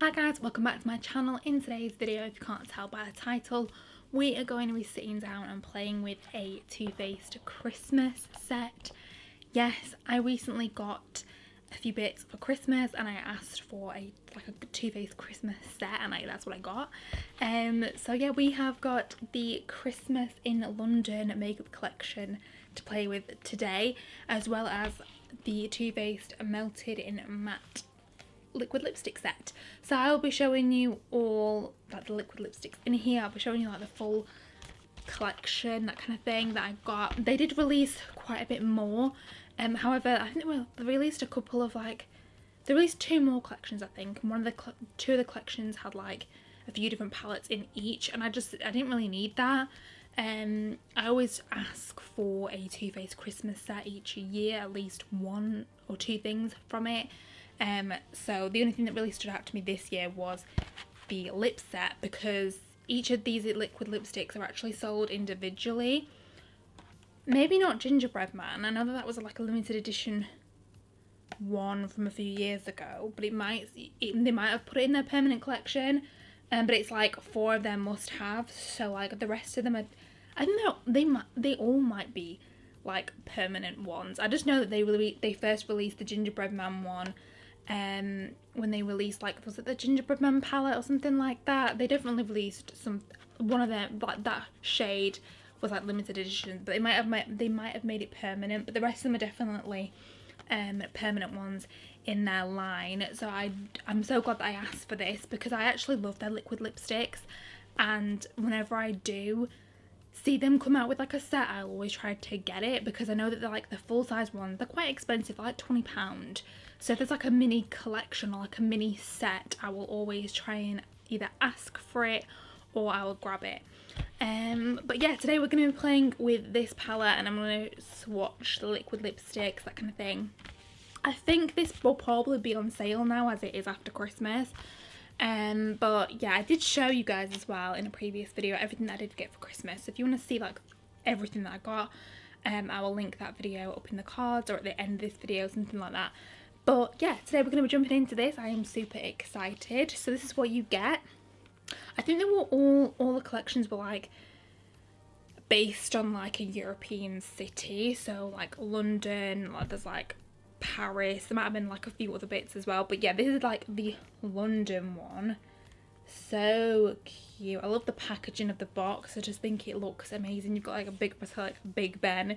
Hi guys, welcome back to my channel. In today's video, if you can't tell by the title, we are going to be sitting down and playing with a Too Faced Christmas set. Yes, I recently got a few bits for Christmas and I asked for a Too Faced Christmas set and that's what I got. So yeah, we have got the Christmas in London makeup collection to play with today, as well as the Too Faced Melted in Matte liquid lipstick set. So I'll be showing you all like the liquid lipsticks in here. I'll be showing you like the full collection, that kind of thing that I got. They did release quite a bit more, however I think they released a couple of they released two more collections I think, and two of the collections had like a few different palettes in each, and I didn't really need that. I always ask for a Too Faced Christmas set each year, at least one or two things from it. So the only thing that really stood out to me this year was the lip set, because each of these liquid lipsticks are actually sold individually. Maybe not Gingerbread Man, I know that was like a limited edition one from a few years ago, but they might have put it in their permanent collection, but it's like 4 of them must have, so like the rest of them are, I think they all might be like permanent ones. I just know that they first released the Gingerbread Man one when they released, like, was it the Gingerbread Man palette or something like that? They definitely released one of them, like that shade was like limited edition, but they might have made it permanent, but the rest of them are definitely permanent ones in their line. So I'm so glad that I asked for this, because I actually love their liquid lipsticks, and whenever I do see them come out with like a set, I always try to get it, because I know that they're like the full size ones, they're quite expensive, like £20. So if there's like a mini collection or like a mini set, I will always try and either ask for it or I will grab it. But yeah, today we're going to be playing with this palette, and I'm going to swatch the liquid lipsticks, that kind of thing. I think this will probably be on sale now, as it is after Christmas. But yeah, I did show you guys as well in a previous video everything that I did get for Christmas. If you want to see like everything that I got, I will link that video up in the cards or at the end of this video, something like that. But yeah, today we're going to be jumping into this. I am super excited. So this is what you get. I think they were all the collections were like based on like a European city. So like London, like there's like Paris, there might have been like a few other bits as well, but yeah, this is like the London one. So cute. I love the packaging of the box. I just think it looks amazing. You've got like a Big Ben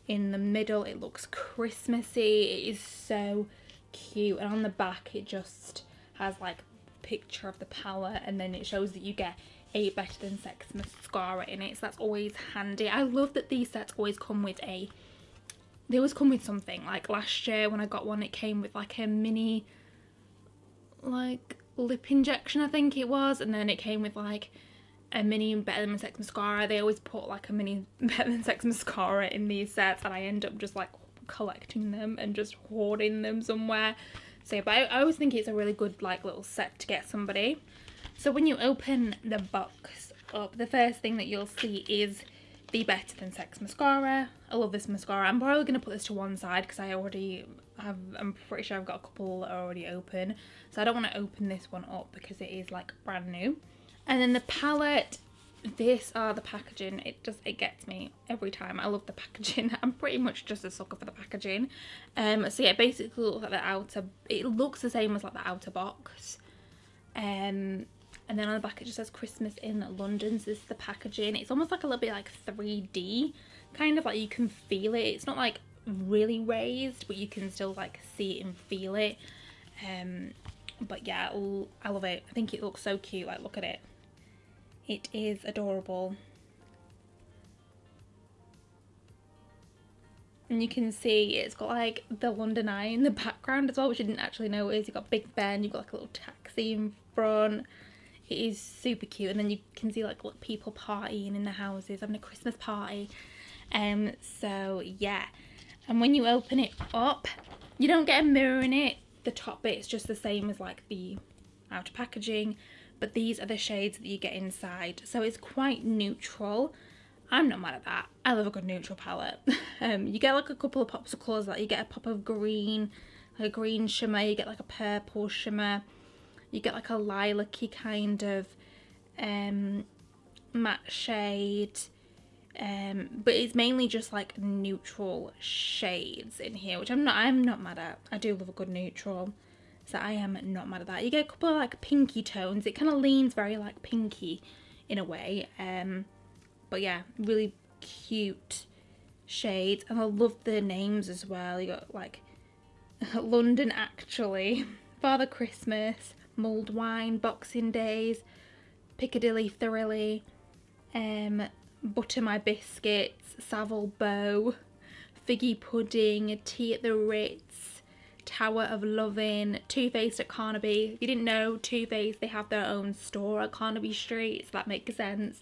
in the middle. It looks Christmassy. It is so cute, and on the back it just has like a picture of the palette, and then it shows that you get a Better Than Sex mascara in it, so that's always handy. I love that these sets always come with they always come with something. Like last year when I got one, it came with like a mini like lip injection, I think it was, and then it came with like a mini Better Than Sex mascara. They always put like a mini Better Than Sex mascara in these sets, and I end up just like collecting them and just hoarding them somewhere. So but I always think it's a really good like little set to get somebody. So when you open the box up, the first thing that you'll see is the Better Than Sex mascara. I love this mascara. I'm probably going to put this to one side because I'm pretty sure I've got a couple that are already open, so I don't want to open this one up because it is like brand new. And then the palette, this the packaging, it gets me every time. I love the packaging. I'm pretty much just a sucker for the packaging. So yeah, basically looks like the outer, it looks the same as like the outer box, and then on the back it just says Christmas in London. So this is the packaging. It's almost like a little bit like 3D, kind of like you can feel it. It's not like really raised, but you can still like see it and feel it. But yeah, I love it. I think it looks so cute. Like, look at it. It is adorable. And you can see it's got like the London Eye in the background as well, which I didn't actually notice. You've got Big Ben, you've got like a little taxi in front. It is super cute, and then you can see like people partying in the houses, having a Christmas party. So yeah, and when you open it up, you don't get a mirror in it. The top bit is just the same as like the outer packaging, but these are the shades that you get inside, so it's quite neutral. I'm not mad at that. I love a good neutral palette. You get like a couple of pops of colours, like you get a pop of green, like a green shimmer, you get like a purple shimmer, You get like a lilac-y kind of matte shade, but it's mainly just like neutral shades in here, which I'm not mad at. I do love a good neutral, so I am not mad at that. You get a couple of like pinky tones. It kind of leans very like pinky in a way, but yeah, really cute shades. And I love the names as well. You got like London Actually, Father Christmas, Mulled Wine, Boxing Days, Piccadilly Thrilly, Butter My Biscuits, Savile Beau, Figgy Pudding, Tea at the Ritz, Tower of Lovin', Too Faced at Carnaby. If you didn't know, Too Faced, they have their own store at Carnaby Street, so that makes sense.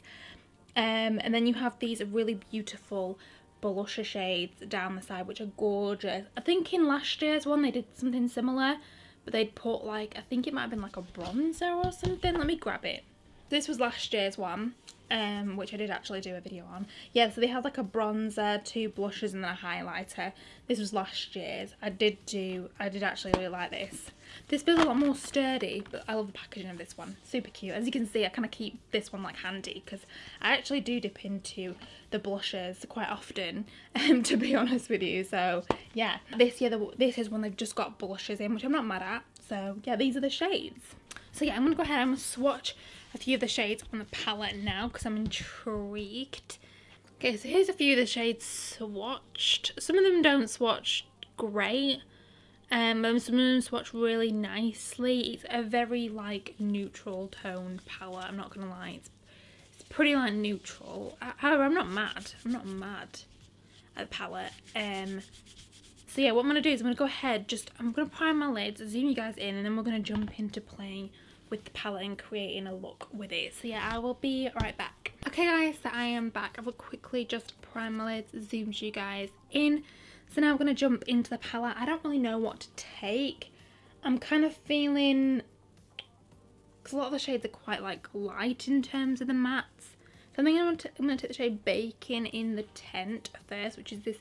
And then you have these really beautiful blusher shades down the side, which are gorgeous. I think in last year's one they did something similar, but they'd put like, I think it might have been like a bronzer or something. Let me grab it. This was last year's one, which I did actually do a video on. Yeah, so they had like a bronzer, 2 blushes and then a highlighter. This was last year's. I did actually really like this. This feels a lot more sturdy, but I love the packaging of this one. Super cute. As you can see, I kind of keep this one like handy because I actually do dip into the blushes quite often, to be honest with you. So yeah, this is one they've just got blushes in, which I'm not mad at. So yeah, these are the shades. So yeah, I'm gonna go ahead and swatch a few of the shades on the palette now because I'm intrigued. Okay, so here's a few of the shades swatched. Some of them don't swatch great. Some of them swatch really nicely. It's a very like neutral toned palette, I'm not gonna lie. It's pretty like neutral. However, I'm not mad at the palette. So yeah, what I'm gonna do is I'm gonna go ahead, I'm gonna prime my lids, zoom you guys in, and then we're gonna jump into playing with the palette and creating a look with it. So yeah, I will be right back. Okay guys, so I am back. I will quickly just prime my lids, zoomed you guys in. So now I'm going to jump into the palette. I don't really know what to take. I'm kind of feeling, because a lot of the shades are quite like light in terms of the mattes. So I think I'm going to take the shade Bacon in the Tent first, which is this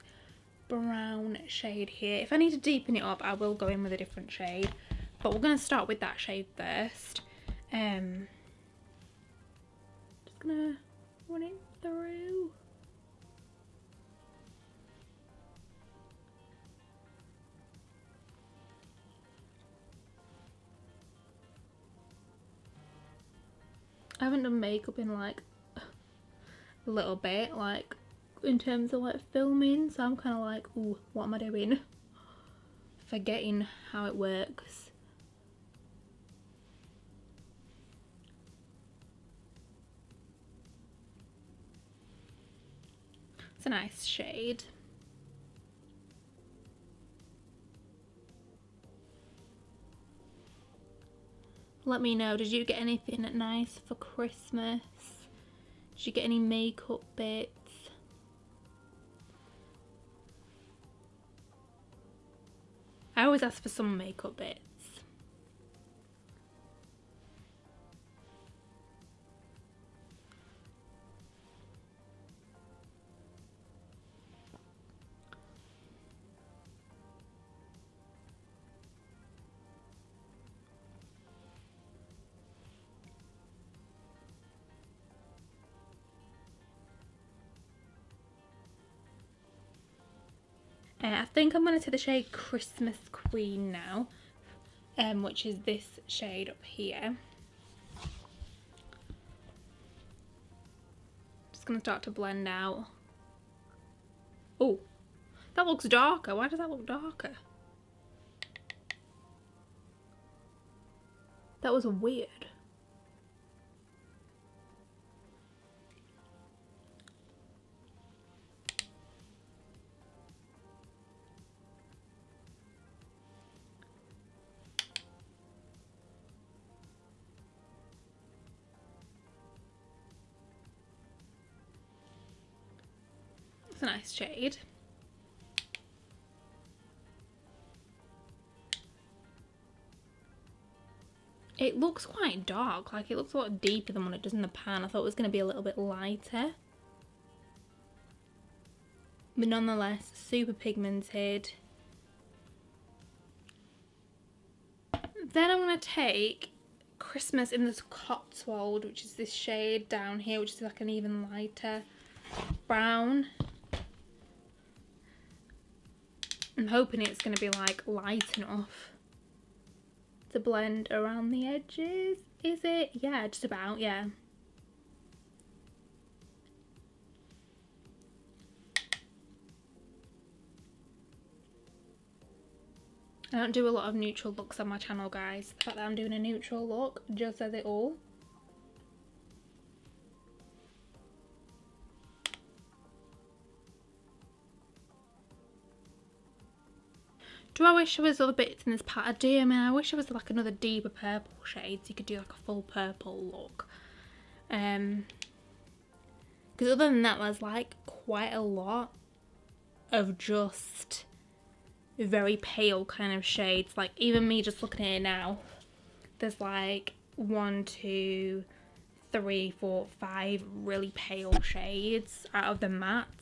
brown shade here. If I need to deepen it up, I will go in with a different shade. But we're going to start with that shade first. Just going to run it through. I haven't done makeup in like a little bit, like in terms of like filming, so I'm kind of like, ooh, what am I doing? Forgetting how it works. It's a nice shade. Let me know, did you get anything nice for Christmas? Did you get any makeup bits? I always ask for some makeup bits. I think I'm going to take the shade Christmas Queen now, which is this shade up here. Just going to start to blend out. Oh, that looks darker. Why does that look darker? That was weird. It's a nice shade. It looks quite dark, like it looks a lot deeper than what it does in the pan. I thought it was going to be a little bit lighter. But nonetheless, super pigmented. Then I'm going to take Christmas in this Cotswold, which is this shade down here, which is like an even lighter brown. I'm hoping it's going to be like light enough to blend around the edges. Is it? Yeah, just about, yeah. I don't do a lot of neutral looks on my channel, guys. The fact that I'm doing a neutral look just says it all. Do I wish there was other bits in this palette? I do. I mean, I wish there was like another deeper purple shade so you could do like a full purple look. Because other than that, there's like quite a lot of just very pale kind of shades. Like even me just looking at it now, there's like 1, 2, 3, 4, 5 really pale shades out of the mattes.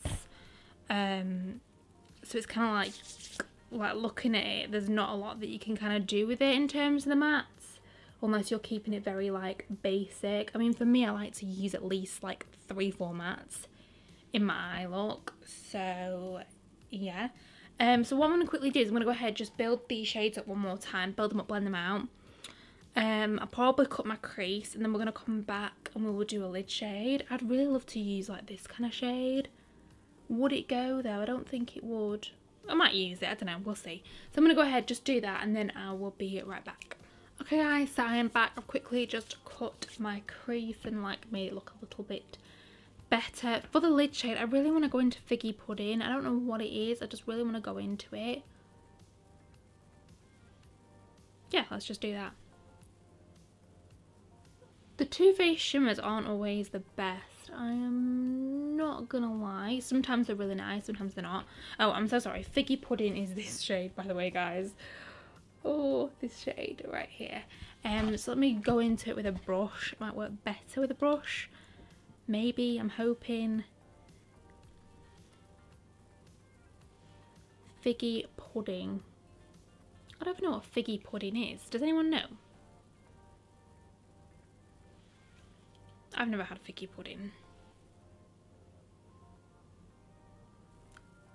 So it's kind of like looking at it, there's not a lot that you can kind of do with it in terms of the mattes, unless you're keeping it very like basic. I mean, for me, I like to use at least like 3-4 mattes in my eye look. So yeah. So what I'm going to quickly do is I'm going to go ahead, just build these shades up one more time, build them up, blend them out. I'll probably cut my crease, and then we're going to come back and we will do a lid shade. I'd really love to use like this kind of shade. Would it go though? I don't think it would. I might use it, I don't know, we'll see. So I'm going to go ahead, just do that, and then I will be right back. Okay guys, so I am back. I've quickly just cut my crease and like made it look a little bit better. For the lid shade, I really want to go into Figgy Pudding. I don't know what it is, I just really want to go into it. Yeah, let's just do that. The Too Faced shimmers aren't always the best, I am not gonna lie. Sometimes they're really nice, sometimes they're not. Oh, I'm so sorry. Figgy Pudding is this shade, by the way, guys. Oh, this shade right here. So let me go into it with a brush. It might work better with a brush. Maybe, I'm hoping. Figgy Pudding. I don't even know what Figgy Pudding is. Does anyone know? I've never had Figgy Pudding.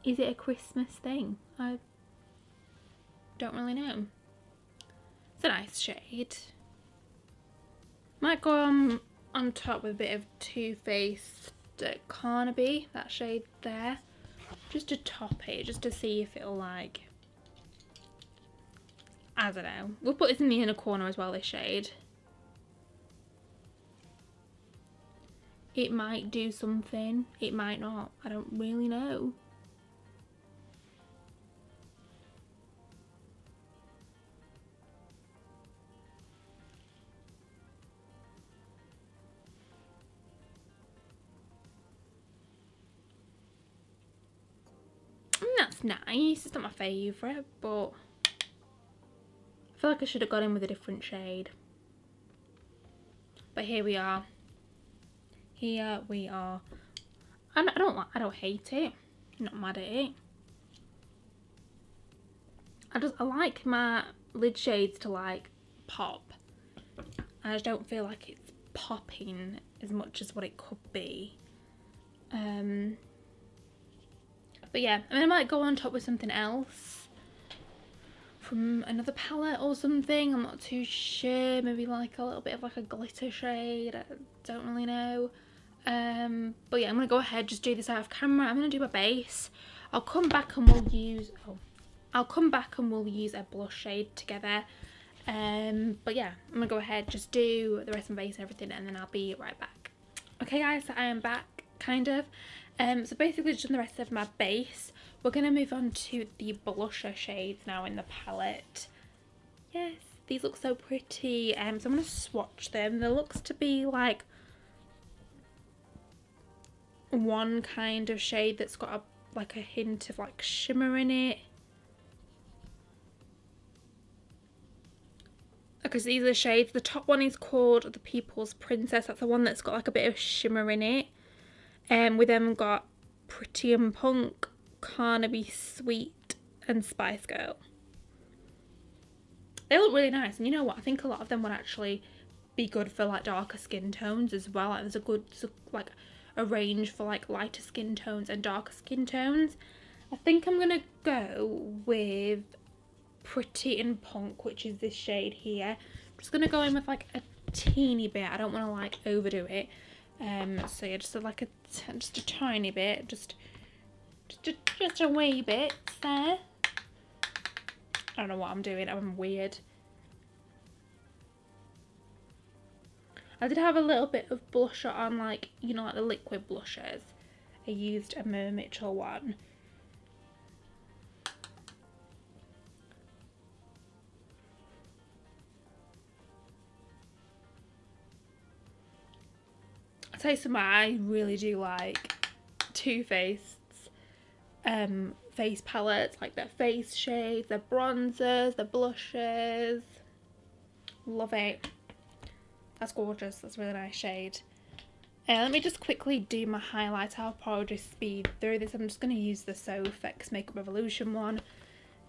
Is it a Christmas thing? I don't really know. It's a nice shade. Might go on top with a bit of Too Faced Carnaby, that shade there. Just to top it, just to see if it'll like... I don't know. We'll put this in the inner corner as well, this shade. It might do something, it might not. I don't really know. That's nice. It's not my favourite, but I feel like I should have got in with a different shade. But here we are. Here we are. I don't hate it. I'm not mad at it. I like my lid shades to like pop. I just don't feel like it's popping as much as what it could be. But yeah, I mean, I might go on top with something else from another palette or something. I'm not too sure. Maybe like a little bit of like a glitter shade. I don't really know. But yeah, I'm gonna go ahead, just do this out of camera. I'm gonna do my base. I'll come back and we'll use a blush shade together. But yeah, I'm gonna go ahead, just do the rest of my base and everything, and then I'll be right back. Okay guys, so I am back, kind of. So basically just done the rest of my base. We're gonna move on to the blusher shades now in the palette. Yes, these look so pretty. So I'm gonna swatch them. There looks to be like one kind of shade that's got like a hint of like shimmer in it. Okay, so these are the shades. The top one is called the People's Princess. That's the one that's got like a bit of shimmer in it. We then got Pretty and Punk, Carnaby Sweet, and Spice Girl. They look really nice, and you know what? I think a lot of them would actually be good for like darker skin tones as well. Like, there's a good like a range for like lighter skin tones and darker skin tones. I think I'm gonna go with Pretty and Punk, which is this shade here. I'm just gonna go in with like a teeny bit. I don't want to like overdo it. So yeah, just like just a tiny bit, just a wee bit there. I don't know what I'm doing. I'm weird. I did have a little bit of blusher on, like, you know, like the liquid blushers. I used a Mer Mitchell one. I'll tell you something, I really do like Too Faced's face palettes, like their face shades, their bronzers, their blushes. Love it. That's gorgeous. That's a really nice shade. Let me just quickly do my highlighter. I'll probably just speed through this. I'm just going to use the SoFX Makeup Revolution one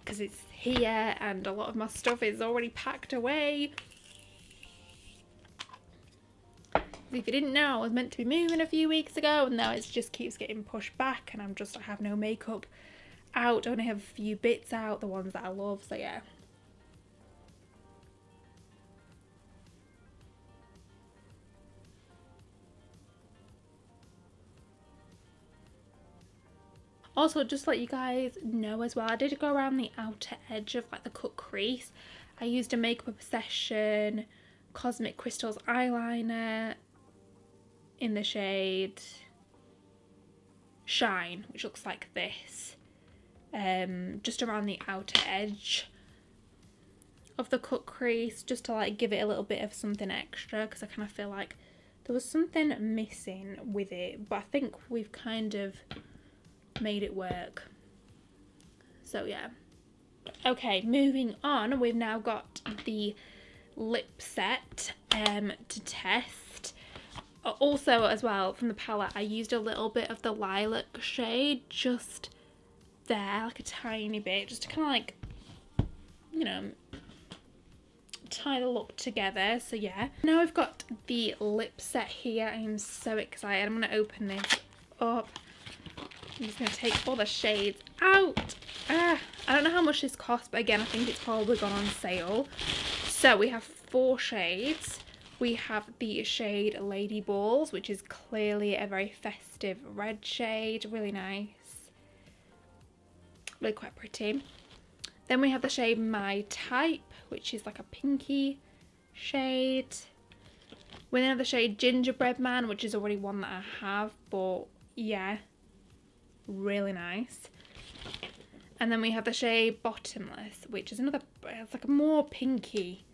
because it's here and a lot of my stuff is already packed away. If you didn't know, I was meant to be moving a few weeks ago and now it just keeps getting pushed back and I have no makeup out. I only have a few bits out, the ones that I love, so yeah. Also, just to let you guys know as well, I did go around the outer edge of like the cut crease. I used a Makeup Obsession Cosmic Crystals eyeliner in the shade Shine, which looks like this. Just around the outer edge of the cut crease, just to like give it a little bit of something extra, because I kind of feel like there was something missing with it, but I think we've kind of made it work. So yeah. Okay, moving on, we've now got the lip set to test. Also as well, from the palette, I used a little bit of the lilac shade just there, like a tiny bit, just to kind of like, you know, tie the look together. So yeah, now we've got the lip set here. I am so excited. I'm going to open this up. I'm just going to take all the shades out. I don't know how much this costs, but again, I think it's probably gone on sale. So we have 4 shades. We have the shade Lady Balls, which is clearly a very festive red shade. Really nice. Really quite pretty. Then we have the shade My Type, which is like a pinky shade. We then have the shade Gingerbread Man, which is already one that I have, but yeah, really nice. And then we have the shade Bottomless, which is another, it's like a more pinky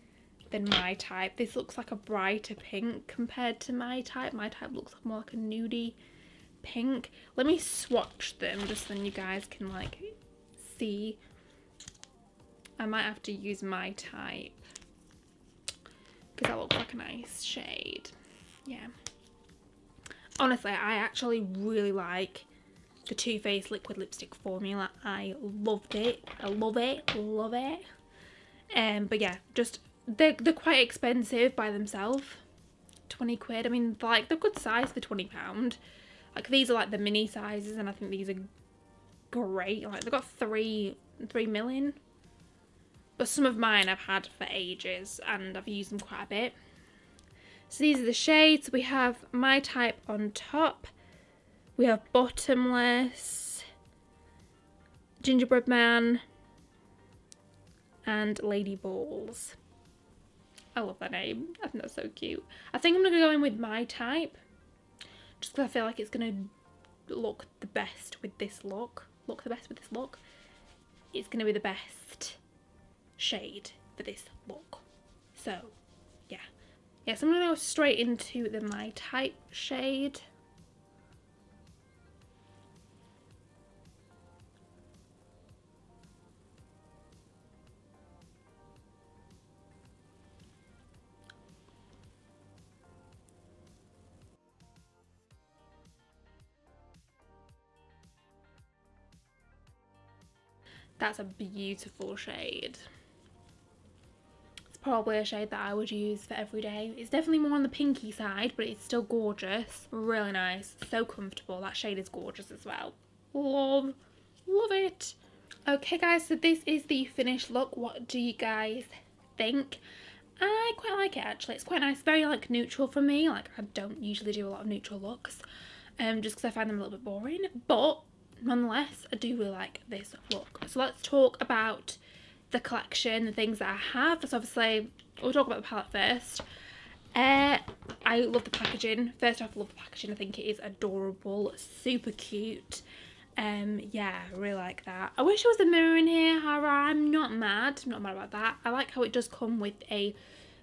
than My Type. This looks like a brighter pink compared to My Type. My Type looks more like a nudie pink. Let me swatch them just so you guys can like see. I might have to use My Type because that looks like a nice shade. Yeah. Honestly, I actually really like the Too Faced liquid lipstick formula. I loved it. I love it. Love it. But yeah, just they're quite expensive by themselves. 20 quid. I mean, like, they're good size for £20. Like, these are like the mini sizes, and I think these are great. Like, they've got 3 million. But some of mine I've had for ages and I've used them quite a bit. So these are the shades. We have My Type on top. We have Bottomless, Gingerbread Man, and Lady Balls. I love that name. I think that's so cute. I think I'm going to go in with My Type, just because I feel like it's going to look the best with this look. It's going to be the best shade for this look. So, yeah. Yes, I'm going to go straight into the My Type shade. That's a beautiful shade. It's probably a shade that I would use for every day. It's definitely more on the pinky side, but it's still gorgeous. Really nice. So comfortable. That shade is gorgeous as well. Love it. Okay guys, so this is the finished look. What do you guys think? I quite like it actually. It's quite nice. Very like neutral for me. Like I don't usually do a lot of neutral looks. Just because I find them a little bit boring. But nonetheless, I do really like this look. So let's talk about the collection, the things that I have. So obviously, we'll talk about the palette first. I love the packaging. First off, I love the packaging. I think it is adorable, super cute. Yeah, I really like that. I wish there was a mirror in here, however, I'm not mad. I'm not mad about that. I like how it does come with a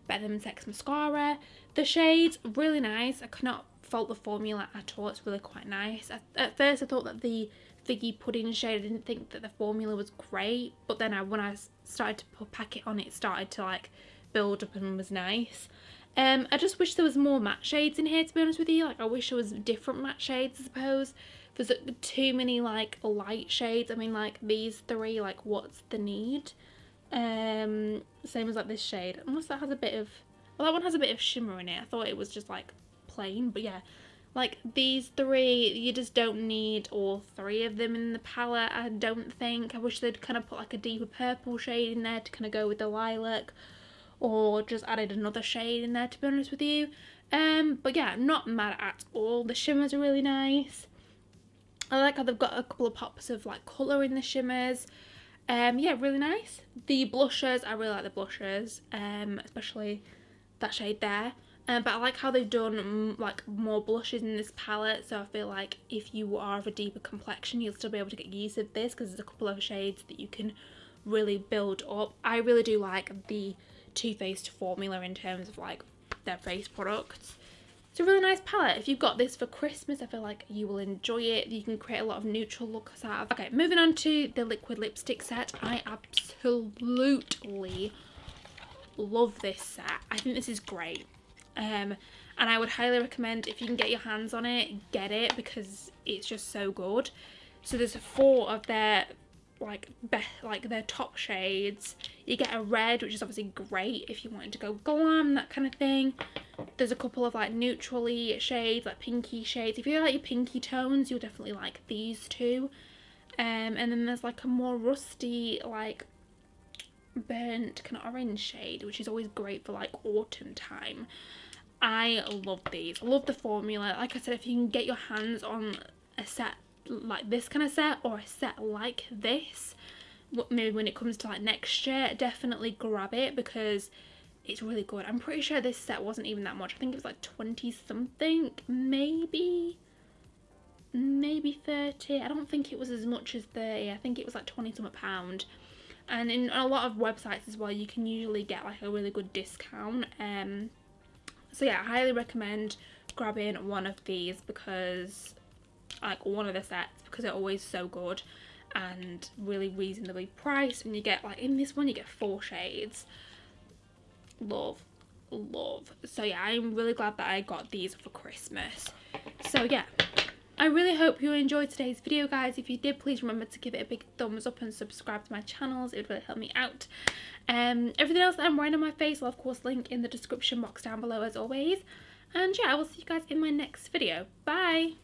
Better Than Sex mascara. The shades, really nice. I cannot fault the formula at all. It's really quite nice. At first, I thought that the Figgy pudding shade, I didn't think that the formula was great, but then when I started to pack it on, it started to like build up and was nice. I just wish there was more matte shades in here, to be honest with you. Like I wish there was different matte shades, I suppose. There's too many like light shades. I mean, like these three, like what's the need? Same as like this shade, unless that has a bit of, well, that one has a bit of shimmer in it. I thought it was just like plain, but yeah, like these three, you just don't need all three of them in the palette, I don't think. I wish they'd kind of put like a deeper purple shade in there to kind of go with the lilac, or just added another shade in there, to be honest with you. But yeah, not mad at all. The shimmers are really nice. I like how they've got a couple of pops of like colour in the shimmers. Yeah, really nice. The blushes, I really like the blushes, especially that shade there. But I like how they've done like more blushes in this palette, so I feel like if you are of a deeper complexion, you'll still be able to get use of this, because there's a couple of shades that you can really build up. I really do like the Too Faced formula in terms of like their face products. It's a really nice palette. If you've got this for Christmas, I feel like you will enjoy it. You can create a lot of neutral looks out of. Okay, moving on to the liquid lipstick set. I absolutely love this set. I think this is great. And I would highly recommend, if you can get your hands on it, get it, because it's just so good. So there's 4 of their like their top shades. You get a red, which is obviously great if you wanted to go glam, that kind of thing. There's a couple of like neutrally shades, like pinky shades. If you like your pinky tones, you'll definitely like these 2. And then there's like a more rusty, like burnt kind of orange shade, which is always great for like autumn time. I love these. I love the formula. Like I said, if you can get your hands on a set like this kind of set, or a set like this, maybe when it comes to like next year, definitely grab it, because it's really good. I'm pretty sure this set wasn't even that much. I think it was like 20 something, maybe 30. I don't think it was as much as 30. I think it was like 20 something pound. And in a lot of websites as well, you can usually get like a really good discount. So yeah, I highly recommend grabbing one of these, because like one of the sets, because they're always so good and really reasonably priced. And you get like, in this one you get 4 shades. Love. So yeah, I'm really glad that I got these for Christmas. So yeah, I really hope you enjoyed today's video, guys. If you did, please remember to give it a big thumbs up and subscribe to my channels. It would really help me out. Everything else that I'm wearing on my face will of course link in the description box down below as always. And yeah, I will see you guys in my next video. Bye!